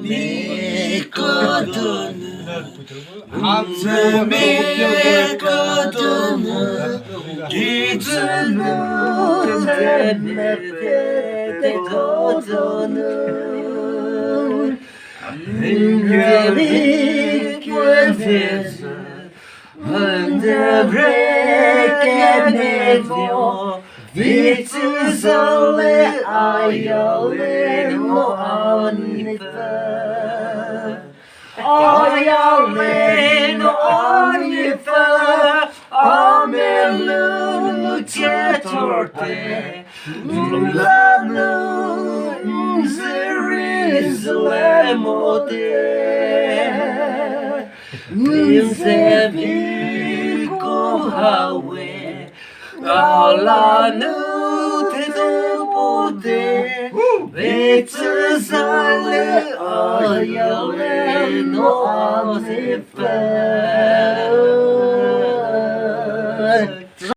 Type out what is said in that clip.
믿거든 항상 믿거든 기준은 되거든 인간이 곁에서 흔들게 내고 빛을 설레 아열레노 아니파 아열레노 아니파 아멜루 제torte 놀라는 제루살렘오데 인세 믿고 하웨 알라누 대도보데 베츠살레 아열레노 아세파